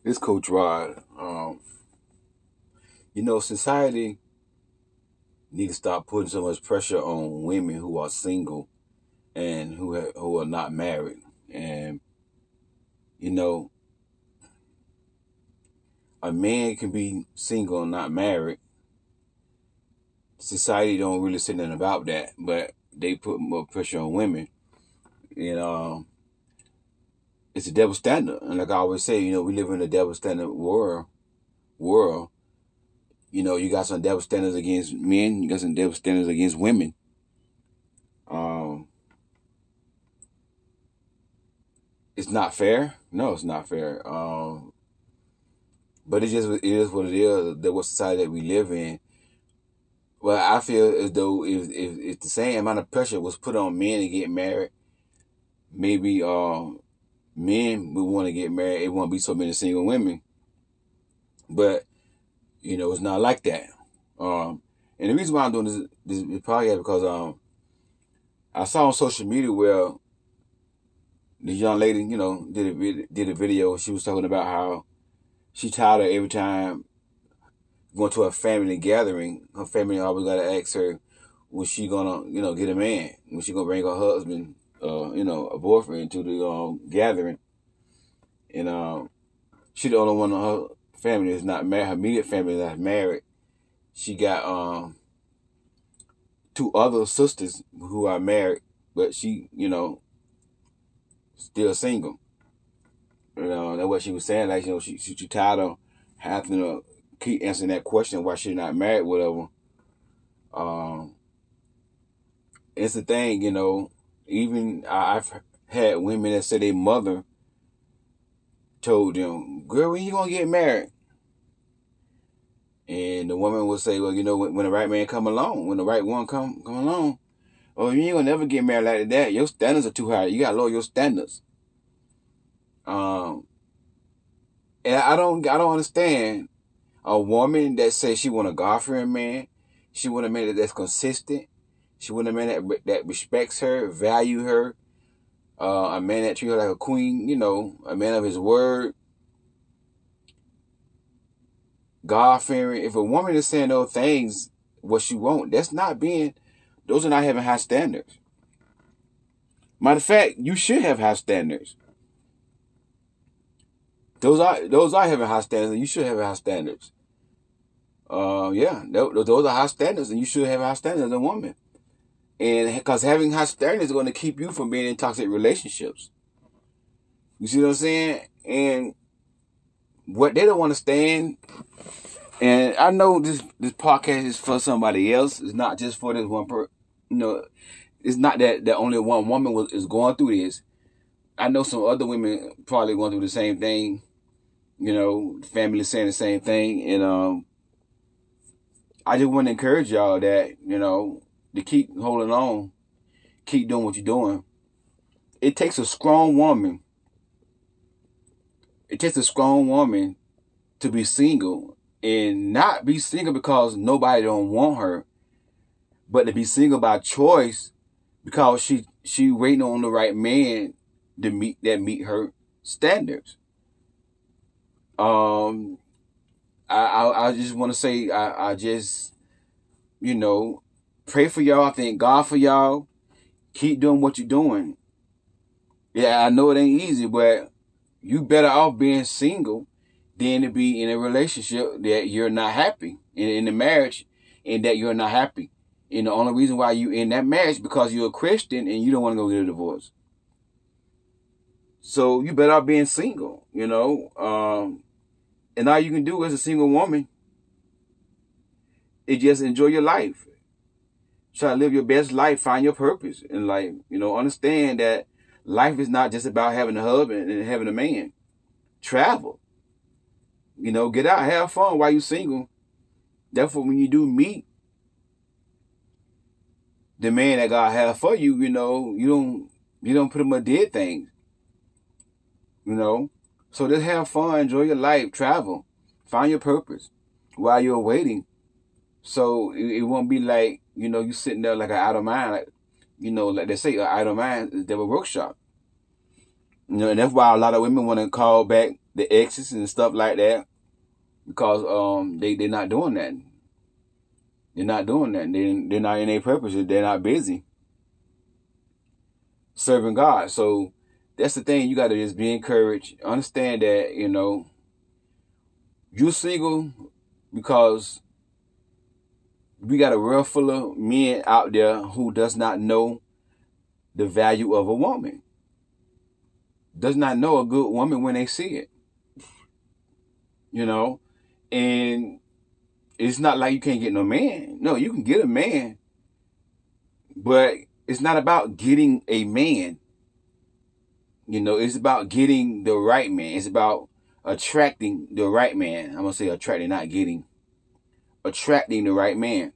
It's Coach Rod. Society needs to stop putting so much pressure on women who are single and who are not married. And you know, a man can be single and not married. Society don't really say nothing about that, but they put more pressure on women. And it's a double standard. And like I always say, we live in a double standard world. You got some double standards against men. You got some double standards against women. It's not fair. No, it's not fair. But it is what it is. That's what society that we live in. Well, I feel as though if the same amount of pressure was put on men to get married, maybe men would want to get married. It won't be so many single women. But it's not like that. And the reason why I'm doing this podcast because I saw on social media where this young lady, did a video. She was talking about how she tired of every time going to a family gathering. Her family always got to ask her when she gonna, get a man. When she gonna bring her husband, a boyfriend to the gathering. And she the only one of her family is not married. Her immediate family that's married. She got two other sisters who are married, but she, still single. That's what she was saying. Like, she tired of having to keep answering that question why she's not married, whatever. It's the thing, even I've had women that say their mother told them, "Girl, when you gonna get married?" And the woman will say, "Well, when the right man come along, when the right one come along, oh, you ain't gonna never get married like that. Your standards are too high. You gotta lower your standards." And I don't understand a woman that says she want a God-fearing man. She want a man that's consistent. She want a man that respects her, value her. A man that treats her like a queen. A man of his word. God-fearing. If a woman is saying those things, what she want, those are not having high standards. Matter of fact, you should have high standards. Those are having high standards, and you should have high standards. Those are high standards, and you should have high standards as a woman. And because having high standards is going to keep you from being in toxic relationships. You see what I'm saying? And what they don't understand, and I know this podcast is for somebody else. It's not just for this one person. It's not that only one woman is going through this. I know some other women probably going through the same thing. Family saying the same thing. And I just want to encourage y'all that, to keep holding on, keep doing what you're doing. It takes a strong woman. It takes a strong woman to be single and not be single because nobody don't want her, but to be single by choice because she waiting on the right man to meet her standards. I just want to say I just pray for y'all. Thank God for y'all. Keep doing what you're doing. Yeah, I know it ain't easy, but you better off being single than to be in a relationship that you're not happy in the marriage and that you're not happy. And the only reason why you in that marriage because you're a Christian and you don't want to go get a divorce. So you better off being single, and all you can do as a single woman is just enjoy your life. Try to live your best life, find your purpose in life. Understand that life is not just about having a husband and having a man. Travel. Get out, have fun while you're single. Therefore, when you do meet the man that God has for you, you don't put him on dead things. So just have fun, enjoy your life, travel, find your purpose while you're waiting. So it won't be like, you sitting there like an idle mind, like they say, an idle mind is devil workshop. And that's why a lot of women want to call back the exes and stuff like that, because they're not doing that. They're not doing that. They're not in their purpose. They're not busy serving God. So that's the thing. You got to just be encouraged. Understand that, you're single because we got a world full of men out there who does not know the value of a woman. Does not know a good woman when they see it. And it's not like you can't get no man. No, you can get a man. But it's not about getting a man. It's about getting the right man. It's about attracting the right man. I'm going to say attracting, not getting. Attracting the right man.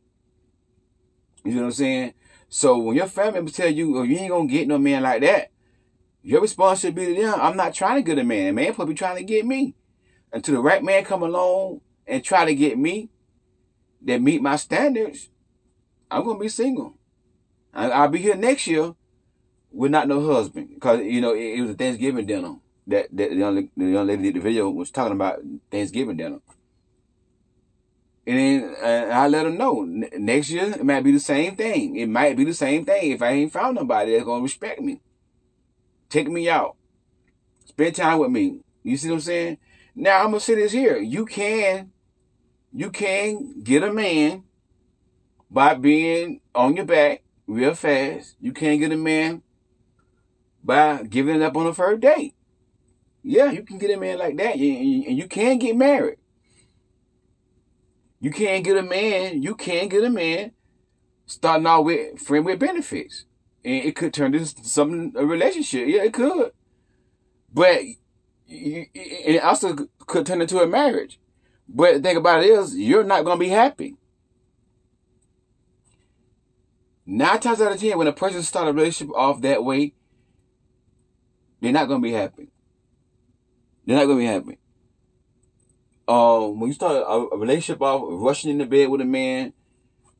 You know what I'm saying? So when your family members tell you, oh, you ain't going to get no man like that, your response should be to them, I'm not trying to get a man. A man probably trying to get me. Until the right man come along and try to get me, that meet my standards, I'm going to be single. I'll be here next year with not no husband. Because, it was a Thanksgiving dinner. That the young lady did the video was talking about Thanksgiving dinner. And then I let them know, next year it might be the same thing. It might be the same thing if I ain't found nobody that's going to respect me. Take me out. Spend time with me. You see what I'm saying? Now, I'm going to say this here. You can get a man by being on your back real fast. You can get a man by giving it up on the first date. Yeah, you can get a man like that. And you can get married. You can get a man starting out with friend with benefits. And it could turn into a relationship. Yeah, it could. But it also could turn into a marriage. But the thing about it is, you're not going to be happy. 9 times out of 10, when a person starts a relationship off that way, they're not going to be happy. They're not going to be happy. When you start a relationship off rushing into bed with a man,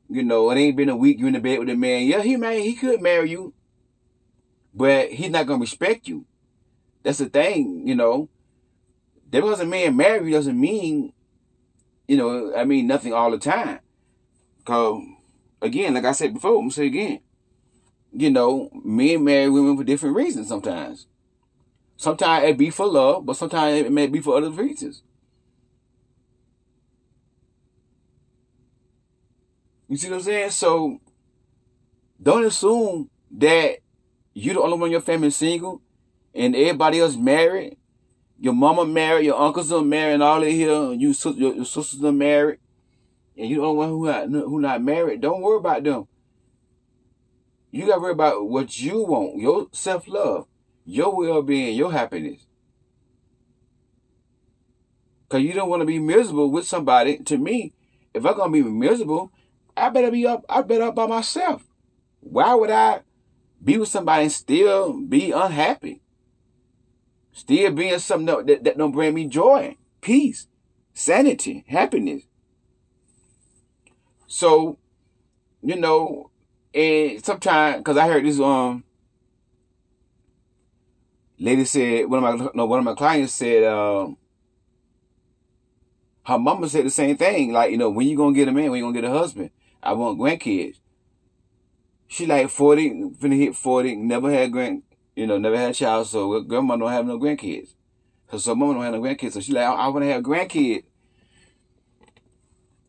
it ain't been a week you in the bed with a man. Yeah, he could marry you, but he's not going to respect you. That's the thing, Because a man marry you doesn't mean, nothing all the time. Because, again, like I said before, I'm going to say again, men marry women for different reasons sometimes. Sometimes it be for love, but sometimes it may be for other reasons. You see what I'm saying? So, don't assume that you're the only one in your family single and everybody else married. Your mama married, your uncles are married, and all they here, your sisters are married, and you're the only one who not married. Don't worry about them. You got to worry about what you want, your self-love, your well-being, your happiness. Because you don't want to be miserable with somebody. To me, if I'm going to be miserable, I better be up by myself. Why would I be with somebody and still be unhappy? Still being something that don't bring me joy, peace, sanity, happiness. So, and sometimes, because I heard this lady said, one of my clients said, her mama said the same thing. Like, when you gonna get a man, when you gonna get a husband? I want grandkids. She like 40, finna hit 40, never had never had a child, so grandma don't have no grandkids. So mama don't have no grandkids. So she like, I want to have grandkids.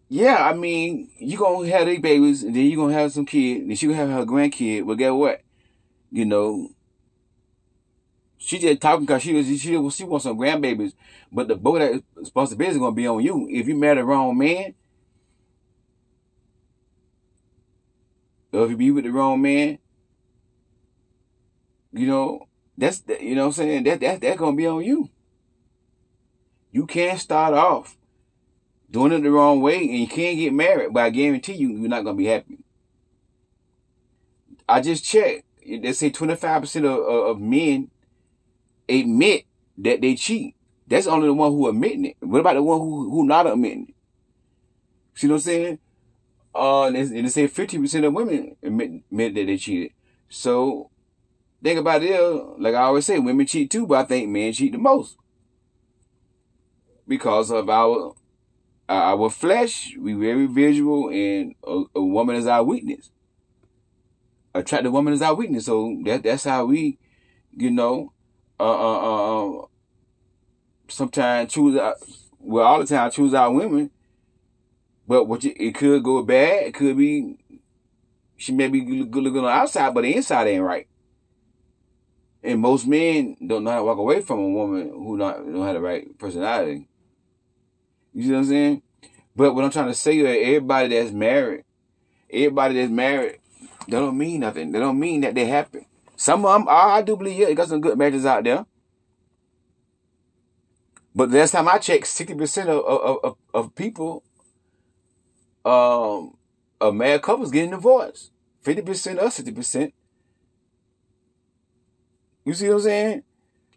Yeah, you gonna have these babies, and then you gonna have some kids, and she gonna have her grandkid. But guess what? She just talking because she wants some grandbabies. But the boat that responsibility is gonna be on you. If you marry the wrong man, or if you be with the wrong man, that's what I'm saying. That's gonna be on you. You can't start off doing it the wrong way, and you can't get married. But I guarantee you're not gonna be happy. I just checked. They say 25% of men admit that they cheat. That's only the one who admitting it. What about the one who not admitting it? See what I'm saying? And they say 50% of women admit that they cheated. So think about it. Like I always say, women cheat too, but I think men cheat the most. because of our flesh. We very visual, and a woman is our weakness. Attractive woman is our weakness. So that's how we, sometimes choose. All the time choose our women. But it could go bad. It could be she may be good looking on the outside, but the inside ain't right. And most men don't know how to walk away from a woman who don't have the right personality. You see what I'm saying? But what I'm trying to say is everybody that's married, that don't mean nothing. They don't mean that they happy. Some of them, I do believe, you got some good marriages out there. But the last time I checked, 60% of people, of married couples getting divorced. 50% or 60%. You see what I'm saying?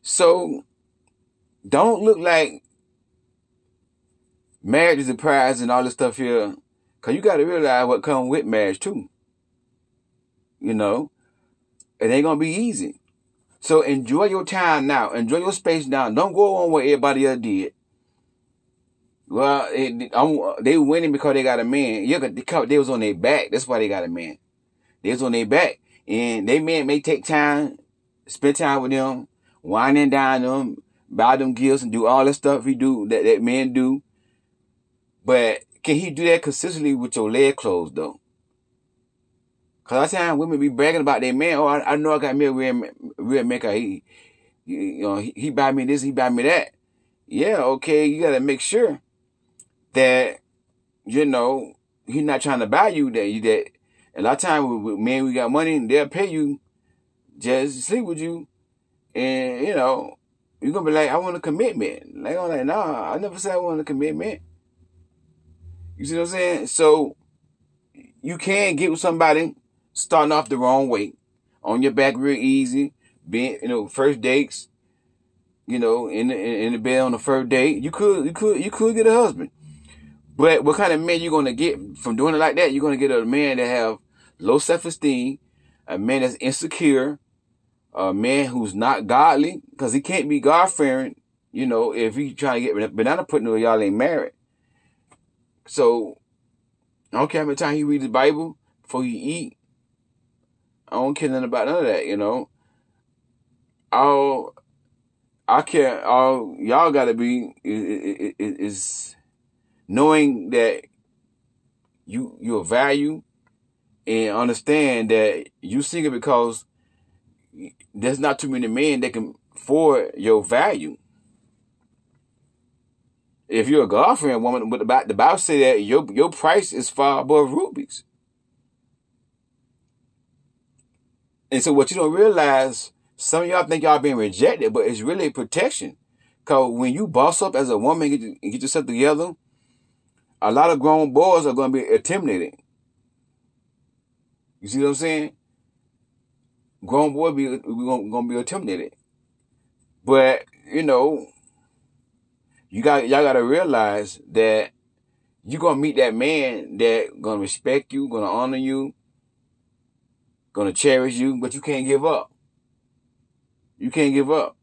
So, don't look like marriage is a prize and all this stuff here. Because you got to realize what comes with marriage too. It ain't going to be easy. So, enjoy your time now. Enjoy your space now. Don't go on what everybody else did. Well, they winning because they got a man. They was on their back. That's why they got a man. They was on their back. And they man may take time, spend time with them, wine and dine them, buy them gifts and do all the stuff that men do. But can he do that consistently with your leg closed though? Cause a lot of times women be bragging about their man. Oh, I know I got me a real maker. He buy me this, he buy me that. Yeah, okay. You gotta make sure that he's not trying to buy you that. A lot of times with men, we got money, they'll pay you just to sleep with you, and you're gonna be like, I want a commitment. Like I'm like, nah, I never said I want a commitment. You see what I'm saying? So you can get with somebody starting off the wrong way, on your back real easy, being first dates, in the bed on the first date. You could get a husband. But what kind of man you gonna get from doing it like that? You're gonna get a man that have low self-esteem, a man that's insecure, a man who's not godly, because he can't be God-fearing, if he trying to get banana pudding or y'all ain't married. So, I don't care how many times he read the Bible before he eat. I don't care nothing about none of that, All y'all gotta be is knowing that your value and understand that you single because there's not too many men that can afford your value. If you're a God-fearing woman, but the Bible say that your price is far above rubies. And so what you don't realize, some of y'all think y'all being rejected, but it's really protection. Because when you boss up as a woman and get yourself together, a lot of grown boys are going to be intimidated. You see what I'm saying? Grown boys going to be intimidated. But, y'all got to realize that you're going to meet that man that going to respect you, going to honor you, going to cherish you, but you can't give up. You can't give up.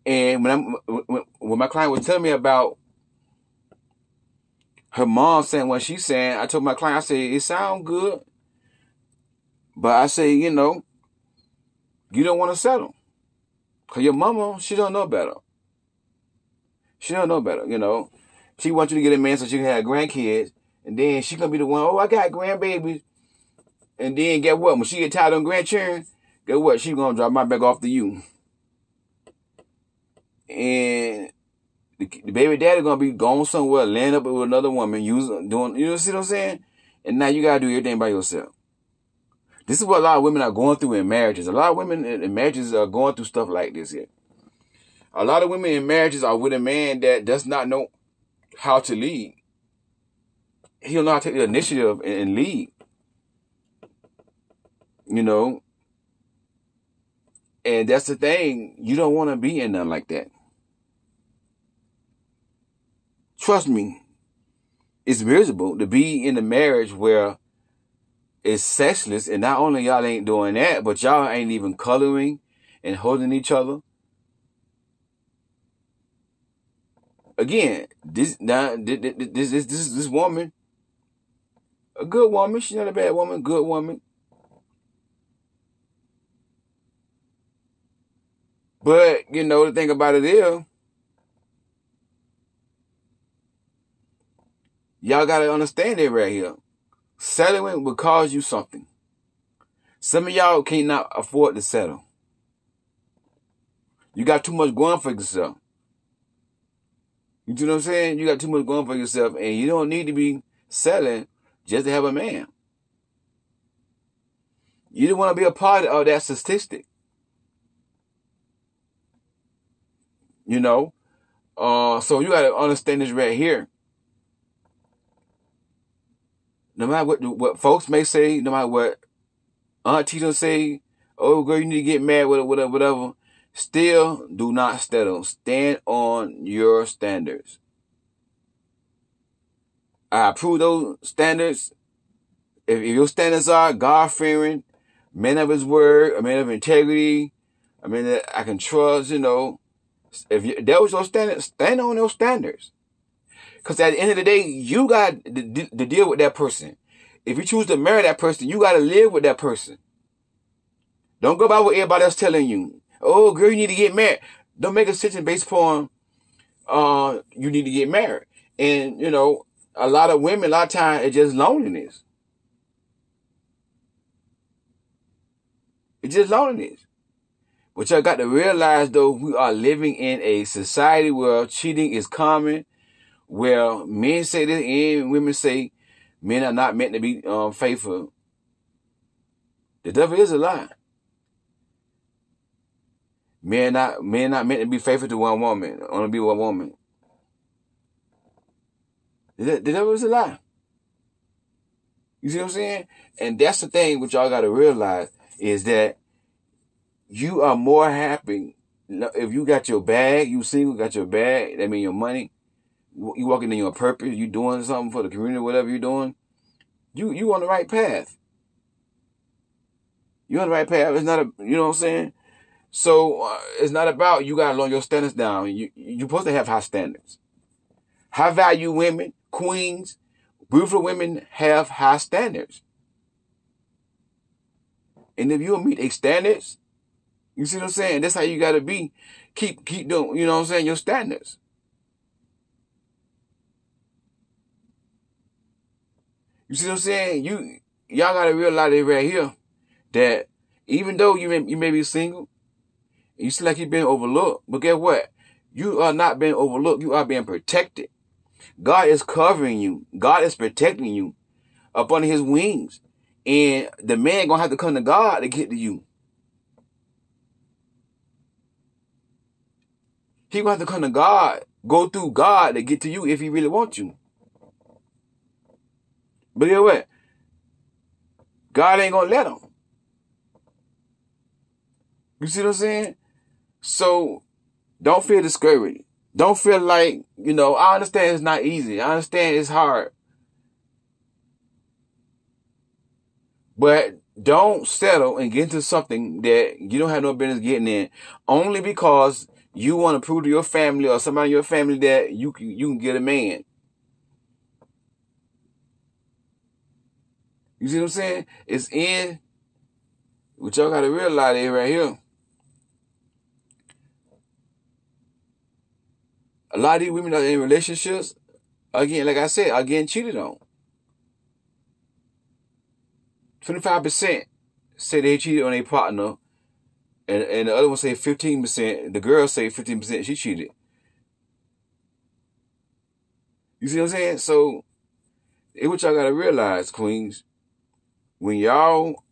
And when my client was telling me about her mom saying what she's saying, I told my client, I said, it sounds good, but I say, you don't want to settle. Because your mama, she don't know better. She don't know better, She wants you to get a man so she can have grandkids, and then she going to be the one, oh, I got grandbabies. And then get what? When she get tired of grandchildren, get what? She going to drop my back off to you. And the baby daddy going to be going somewhere, laying up with another woman, doing, see what I'm saying? And now you got to do everything by yourself. This is what a lot of women are going through in marriages. A lot of women in marriages are going through stuff like this here. A lot of women in marriages are with a man that does not know how to lead. He don't know how to take the initiative and lead. And that's the thing. You don't want to be in nothing like that. Trust me, it's miserable to be in a marriage where it's sexless, and not only y'all ain't doing that, but y'all ain't even coloring and holding each other. Again, this woman, a good woman. She's not a bad woman. Good woman. But the thing about it is, y'all gotta understand it right here. Settling will cause you something. Some of y'all cannot afford to settle. You got too much going for yourself. You see what I'm saying? You got too much going for yourself, and you don't need to be settling just to have a man. You don't want to be a part of that statistic. So you got to understand this right here. No matter what folks may say, no matter what auntie don't say, oh girl, you need to get married, whatever. Still, do not settle. Stand on your standards. I approve those standards. If your standards are God-fearing, man of his word, a man of integrity, a man that I can trust, if that was your standards, stand on those standards. Because at the end of the day, you got to deal with that person. If you choose to marry that person, you got to live with that person. Don't go by what everybody else telling you. Oh, girl, you need to get married. Don't make a decision based upon you need to get married. And, a lot of women, a lot of times, it's just loneliness. It's just loneliness. But y'all got to realize, though, we are living in a society where cheating is common, where men say this and women say men are not meant to be faithful. The devil is a lie. Men not meant to be faithful to one woman, only be one woman. The devil is a lie. You see what I'm saying? And that's the thing which y'all got to realize is that you are more happy if you got your bag, you single, got your bag, that means your money, you walking in your purpose, you doing something for the community, whatever you're doing, you on the right path. You on the right path. It's not you know what I'm saying? So it's not about you got to lower your standards down. You're supposed to have high standards. High value women, queens, beautiful women have high standards. And if you meet a standards, you see what I'm saying? That's how you got to be. Keep doing, you know what I'm saying, your standards. You see what I'm saying? Y'all got to realize it right here that even though you may be single, you feel like you're being overlooked, but guess what? You are not being overlooked. You are being protected. God is covering you. God is protecting you up under his wings. And the man going to have to come to God to get to you. He going to have to come to God, go through God to get to you if he really wants you. But guess what? God ain't going to let him. You see what I'm saying? So don't feel discouraged. Don't feel like, I understand it's not easy. I understand it's hard. But don't settle and get into something that you don't have no business getting in only because you want to prove to your family or somebody in your family that you can get a man. You see what I'm saying? It's in what y'all got to realize it right here. A lot of these women that are in relationships, again, like I said, are getting cheated on. 25% say they cheated on their partner, and the other one say 15%. The girl say 15% she cheated. You see what I'm saying? So, it's what y'all got to realize, queens. When y'all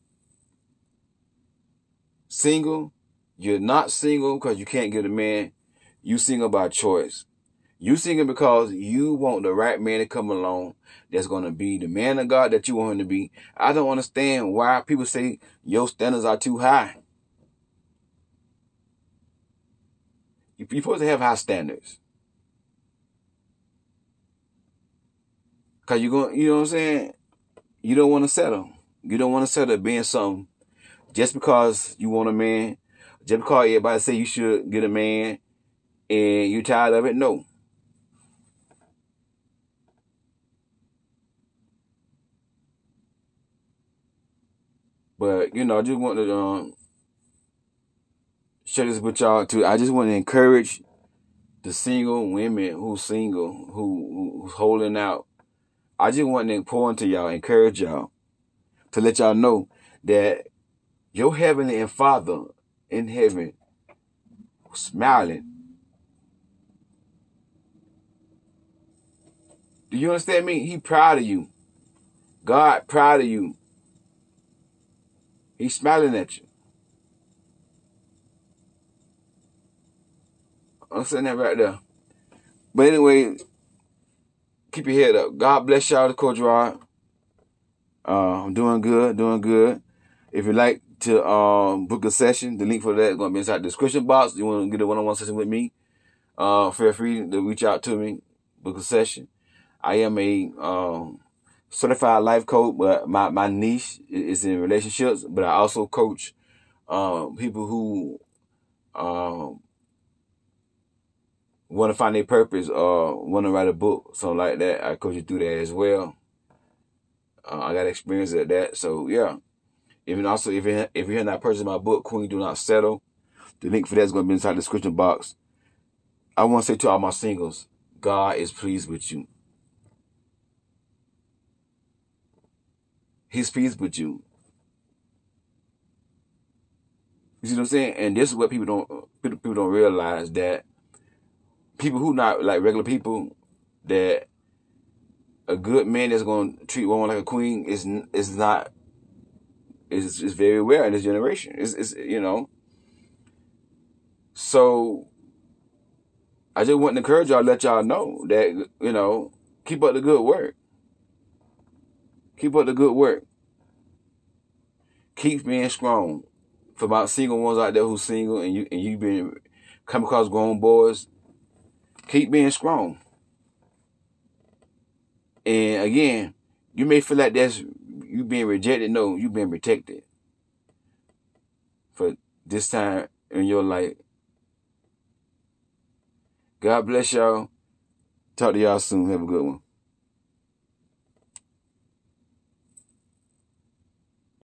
single, you're not single because you can't get a man. You single by choice. You single because you want the right man to come along that's going to be the man of God that you want him to be. I don't understand why people say your standards are too high. You're supposed to have high standards. Because you're going, you know what I'm saying? You don't want to settle. You don't want to settle being something just because you want a man, just because everybody say you should get a man and you're tired of it. No. But I just want to share this with y'all too. I just want to encourage the single women who's single, who's holding out. I just want to pour into y'all, encourage y'all, to let y'all know that your heavenly Father in heaven smiling. Do you understand me? He proud of you. God proud of you. He's smiling at you. I'm saying that right there. But anyway, keep your head up. God bless y'all, Coach Rod. I'm doing good, doing good. If you'd like to book a session, the link for that is going to be inside the description box. You want to get a one-on-one session with me, feel free to reach out to me, book a session. I am a certified life coach, but my niche is in relationships, but I also coach people who want to find their purpose or want to write a book, something like that. I coach you through that as well. I got experience at that, so yeah. Even also, if you're not purchasing my book, Queen Do Not Settle, the link for that is going to be inside the description box. I want to say to all my singles, God is pleased with you. He's pleased with you. You see what I'm saying? And this is what people don't realize, that people who not like regular people, that a good man that's going to treat woman like a queen is very rare in this generation. It's So I just want to encourage y'all, let y'all know that, keep up the good work. Keep up the good work. Keep being strong. For my single ones out there who's single and you been come across grown boys, keep being strong. And again, you may feel like that's you being rejected. No, you being protected for this time in your life. God bless y'all. Talk to y'all soon. Have a good one.